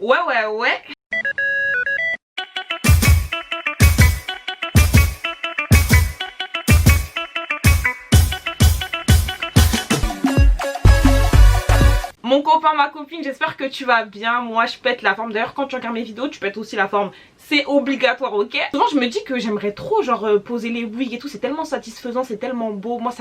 Ouais. Mon copain, ma copine, j'espère que tu vas bien. Moi je pète la forme. D'ailleurs quand tu regardes mes vidéos tu pètes aussi la forme. C'est obligatoire, ok? Souvent je me dis que j'aimerais trop genre poser les wigs et tout. C'est tellement satisfaisant, c'est tellement beau. Moi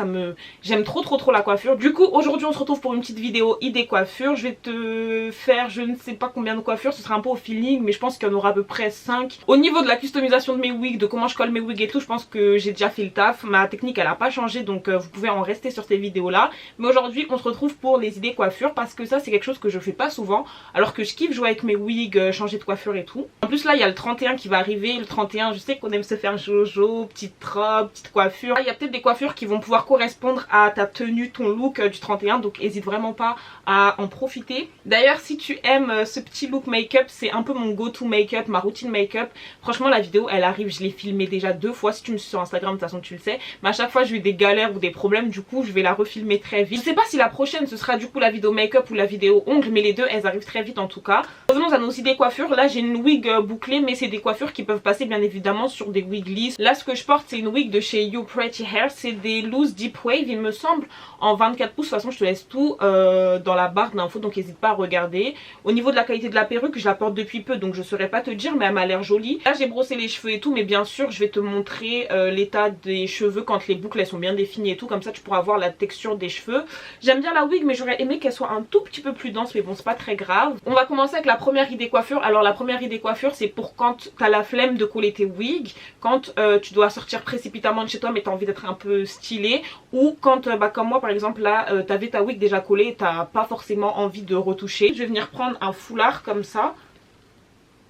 j'aime trop la coiffure. Du coup aujourd'hui on se retrouve pour une petite vidéo idée coiffure. Je vais te faire je ne sais pas combien de coiffures. Ce sera un peu au feeling mais je pense qu'il y en aura à peu près 5. Au niveau de la customisation de mes wigs, de comment je colle mes wigs et tout, je pense que j'ai déjà fait le taf. Ma technique elle a pas changé donc vous pouvez en rester sur ces vidéos là. Mais aujourd'hui on se retrouve pour les idées coiffure parce que ça c'est quelque chose que je fais pas souvent alors que je kiffe jouer avec mes wigs, changer de coiffure et tout. En plus là il y a le 31 qui va arriver. Le 31 je sais qu'on aime se faire jojo, petite robe, petite coiffure. Il y a peut-être des coiffures qui vont pouvoir correspondre à ta tenue, ton look du 31, donc n'hésite vraiment pas à en profiter. D'ailleurs si tu aimes ce petit look make-up, c'est un peu mon go-to make-up, ma routine make-up. Franchement la vidéo elle arrive, je l'ai filmée déjà 2 fois. Si tu me suis sur Instagram de toute façon tu le sais, mais à chaque fois j'ai eu des galères ou des problèmes, du coup je vais la refilmer très vite. Je sais pas si la prochaine ce sera du coup la vidéo make-up ou la vidéo ongles, mais les deux elles arrivent très vite en tout cas. Revenons à nos idées coiffures. Là j'ai une wig bouclée mais c'est des coiffures qui peuvent passer bien évidemment sur des wigs lisses. Là ce que je porte c'est une wig de chez You Pretty Hair, c'est des loose deep wave il me semble, en 24 pouces. De toute façon je te laisse tout dans la barre d'infos donc n'hésite pas à regarder. Au niveau de la qualité de la perruque je la porte depuis peu donc je saurais pas te dire mais elle m'a l'air jolie. Là j'ai brossé les cheveux et tout mais bien sûr je vais te montrer l'état des cheveux quand les boucles elles sont bien définies et tout, comme ça tu pourras voir la texture des cheveux. J'aime bien la wig mais j'aurais aimé qu'elle soit un tout petit peu plus dense mais bon c'est pas très grave. On va commencer avec la première idée coiffure. Alors la première idée coiffure c'est pour quand t'as la flemme de coller tes wigs, quand tu dois sortir précipitamment de chez toi mais t'as envie d'être un peu stylé, ou quand comme moi par exemple là t'avais ta wig déjà collée et t'as pas forcément envie de retoucher. Je vais venir prendre un foulard comme ça.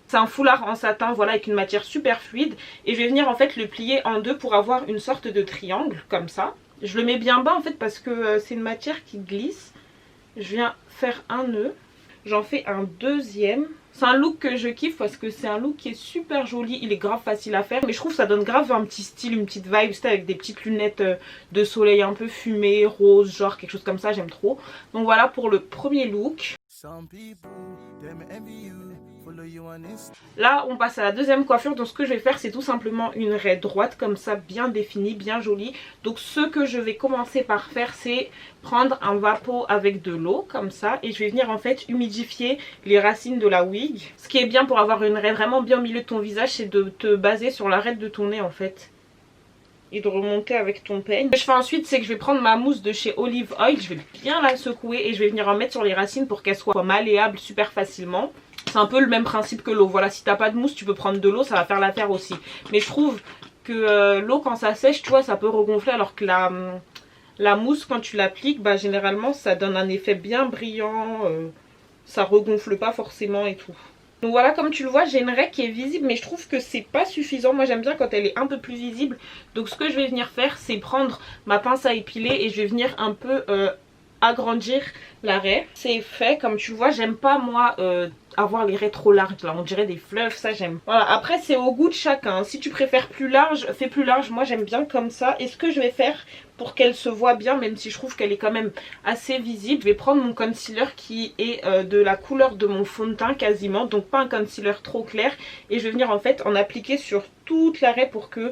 C'est un foulard en satin voilà avec une matière super fluide et je vais venir en fait le plier en deux pour avoir une sorte de triangle comme ça. Je le mets bien bas en fait parce que c'est une matière qui glisse. Je viens faire un nœud, j'en fais un deuxième. C'est un look que je kiffe parce que c'est un look qui est super joli, il est grave facile à faire mais je trouve que ça donne grave un petit style, une petite vibe, c'était avec des petites lunettes de soleil un peu fumées, rose, genre quelque chose comme ça, j'aime trop. Donc voilà pour le premier look. Là on passe à la deuxième coiffure, donc ce que je vais faire c'est tout simplement une raie droite comme ça, bien définie, bien jolie. Donc ce que je vais commencer par faire c'est prendre un vapeau avec de l'eau comme ça et je vais venir en fait humidifier les racines de la wig. Ce qui est bien pour avoir une raie vraiment bien au milieu de ton visage, c'est de te baser sur l'arête de ton nez en fait et de remonter avec ton peigne. Ce que je fais ensuite c'est que je vais prendre ma mousse de chez Olive Oil, je vais bien la secouer et je vais venir en mettre sur les racines pour qu'elle soit malléable super facilement. C'est un peu le même principe que l'eau. Voilà, si t'as pas de mousse tu peux prendre de l'eau, ça va faire l'affaire aussi. Mais je trouve que l'eau quand ça sèche tu vois ça peut regonfler, alors que la mousse quand tu l'appliques bah généralement ça donne un effet bien brillant, ça regonfle pas forcément et tout. Donc voilà, comme tu le vois j'ai une raie qui est visible mais je trouve que c'est pas suffisant. Moi j'aime bien quand elle est un peu plus visible. Donc ce que je vais venir faire c'est prendre ma pince à épiler et je vais venir un peu agrandir la raie. C'est fait, comme tu le vois j'aime pas moi avoir les raies trop larges là, on dirait des fleuves, ça j'aime. Voilà, après c'est au goût de chacun, si tu préfères plus large fais plus large, moi j'aime bien comme ça. Et ce que je vais faire pour qu'elle se voit bien, même si je trouve qu'elle est quand même assez visible, je vais prendre mon concealer qui est de la couleur de mon fond de teint quasiment, donc pas un concealer trop clair, et je vais venir en fait en appliquer sur toute la raie pour que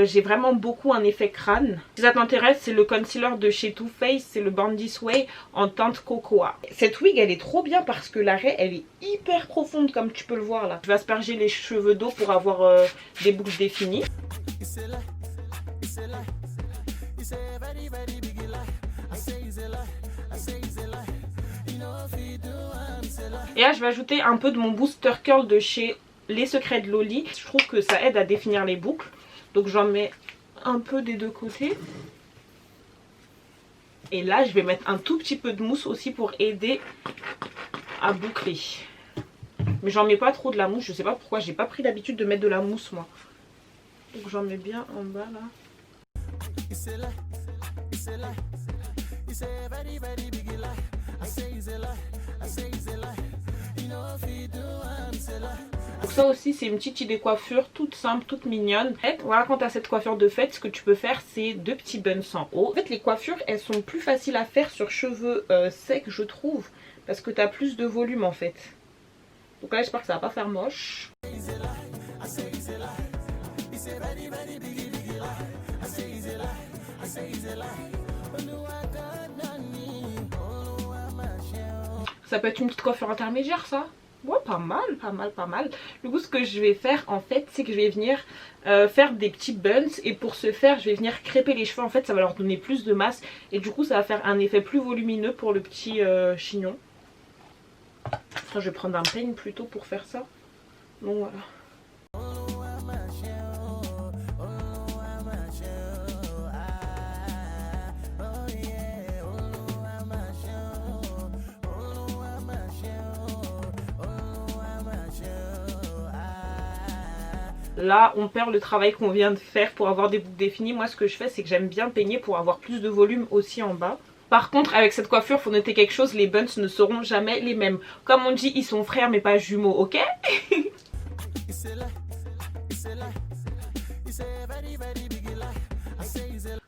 j'ai vraiment beaucoup un effet crâne. Si ça t'intéresse c'est le concealer de chez Too Faced, c'est le Born This Way en teinte cocoa. Cette wig elle est trop bien parce que la raie elle est hyper profonde comme tu peux le voir là. Je vais asperger les cheveux d'eau pour avoir des boucles définies. Et là je vais ajouter un peu de mon booster curl de chez Les Secrets de Loli. Je trouve que ça aide à définir les boucles. Donc j'en mets un peu des deux côtés. Et là je vais mettre un tout petit peu de mousse aussi pour aider à boucler. Mais j'en mets pas trop de la mousse, je sais pas pourquoi, j'ai pas pris l'habitude de mettre de la mousse moi. Donc j'en mets bien en bas là. Donc ça aussi c'est une petite idée coiffure toute simple, toute mignonne. Voilà, quand tu as cette coiffure de fête, ce que tu peux faire c'est 2 petits buns en haut. En fait les coiffures elles sont plus faciles à faire sur cheveux secs je trouve, parce que tu as plus de volume en fait. Donc là j'espère que ça va pas faire moche. Ça peut être une petite coiffure intermédiaire ça. Ouais, pas mal, pas mal, pas mal. Du coup ce que je vais faire en fait c'est que je vais venir faire des petits buns. Et pour ce faire je vais venir crêper les cheveux. En fait ça va leur donner plus de masse. Et du coup ça va faire un effet plus volumineux pour le petit chignon. Enfin, je vais prendre un peigne plutôt pour faire ça. Donc voilà. Là on perd le travail qu'on vient de faire pour avoir des boucles définies. Moi ce que je fais c'est que j'aime bien peigner pour avoir plus de volume aussi en bas. Par contre avec cette coiffure faut noter quelque chose, les buns ne seront jamais les mêmes. Comme on dit ils sont frères mais pas jumeaux, ok?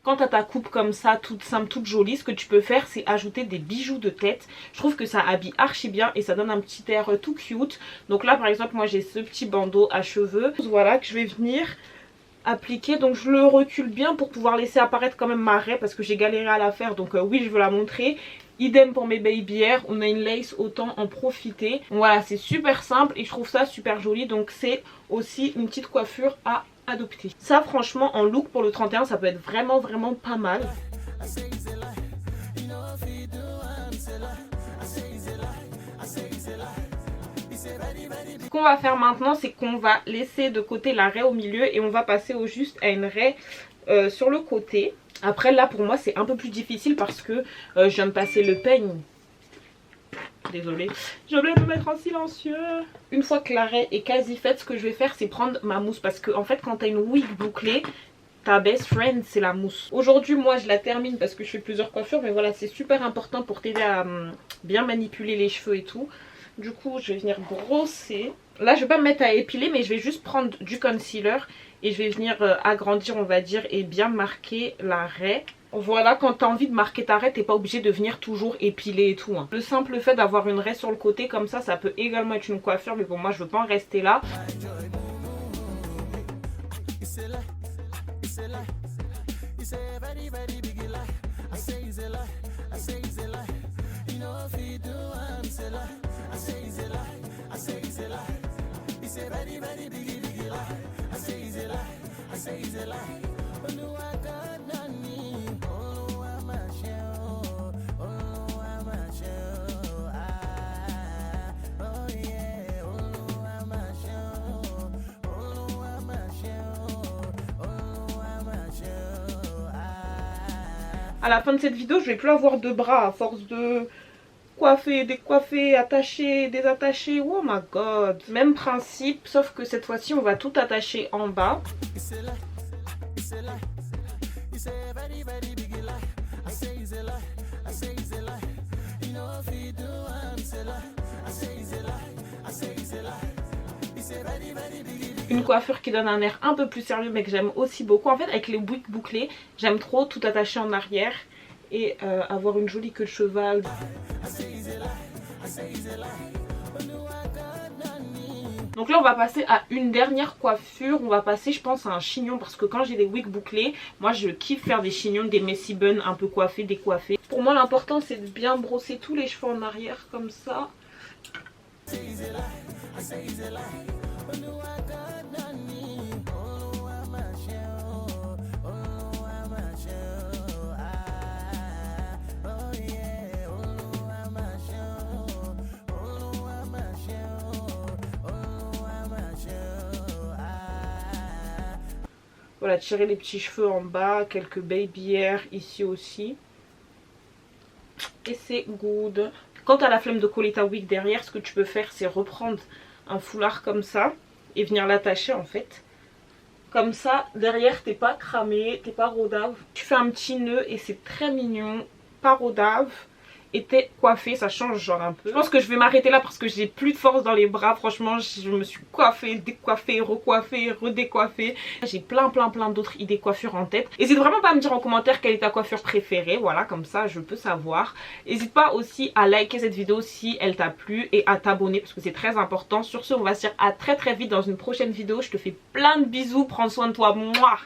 Quand tu as ta coupe comme ça, toute simple, toute jolie, ce que tu peux faire c'est ajouter des bijoux de tête. Je trouve que ça habille archi bien et ça donne un petit air tout cute. Donc là par exemple moi j'ai ce petit bandeau à cheveux. Voilà que je vais venir appliquer. Donc je le recule bien pour pouvoir laisser apparaître quand même ma raie parce que j'ai galéré à la faire. Donc oui je veux la montrer. Idem pour mes baby hairs, on a une lace, autant en profiter. Voilà, c'est super simple et je trouve ça super joli. Donc c'est aussi une petite coiffure à adopter. Ça franchement en look pour le 31 ça peut être vraiment pas mal. Ce qu'on va faire maintenant c'est qu'on va laisser de côté la raie au milieu et on va passer au juste à une raie sur le côté. Après là pour moi c'est un peu plus difficile parce que je viens de passer le peigne. Désolée, j'ai oublié de me mettre en silencieux. Une fois que la raie est quasi faite, ce que je vais faire c'est prendre ma mousse. Parce que en fait quand t'as une wig bouclée, ta best friend c'est la mousse. Aujourd'hui moi je la termine parce que je fais plusieurs coiffures. Mais voilà c'est super important pour t'aider à bien manipuler les cheveux et tout. Du coup je vais venir brosser. Là je vais pas me mettre à épiler mais je vais juste prendre du concealer. Et je vais venir agrandir on va dire et bien marquer la raie. Voilà, quand tu as envie de marquer ta raie, t'es pas obligé de venir toujours épiler et tout. Hein. Le simple fait d'avoir une raie sur le côté comme ça peut également être une coiffure. Mais pour moi, je veux pas en rester là. À la fin de cette vidéo, je vais plus avoir de bras à force de coiffer, décoiffer, attacher, désattacher. Oh my god. Même principe, sauf que cette fois-ci, on va tout attacher en bas. Une coiffure qui donne un air un peu plus sérieux mais que j'aime aussi beaucoup. En fait avec les wigs bouclés j'aime trop tout attacher en arrière et avoir une jolie queue de cheval. Donc là on va passer à une dernière coiffure. On va passer je pense à un chignon parce que quand j'ai des wigs bouclés, moi je kiffe faire des chignons, des messy buns un peu coiffés, décoiffés. Pour moi l'important c'est de bien brosser tous les cheveux en arrière comme ça. Voilà, tirer les petits cheveux en bas, quelques baby hairs ici aussi. Et c'est good. Quand tu as la flemme de coller ta wig derrière, ce que tu peux faire c'est reprendre un foulard comme ça et venir l'attacher en fait. Comme ça, derrière t'es pas cramé, t'es pas rodave. Tu fais un petit nœud et c'est très mignon, pas rodave. été coiffée, ça change genre un peu. Je pense que je vais m'arrêter là parce que j'ai plus de force dans les bras. Franchement, je me suis coiffée, décoiffée, recoiffée, redécoiffée. J'ai plein d'autres idées coiffures en tête. N'hésite vraiment pas à me dire en commentaire quelle est ta coiffure préférée. Voilà, comme ça je peux savoir. N'hésite pas aussi à liker cette vidéo si elle t'a plu et à t'abonner parce que c'est très important. Sur ce, on va se dire à très vite dans une prochaine vidéo. Je te fais plein de bisous, prends soin de toi. Mouah.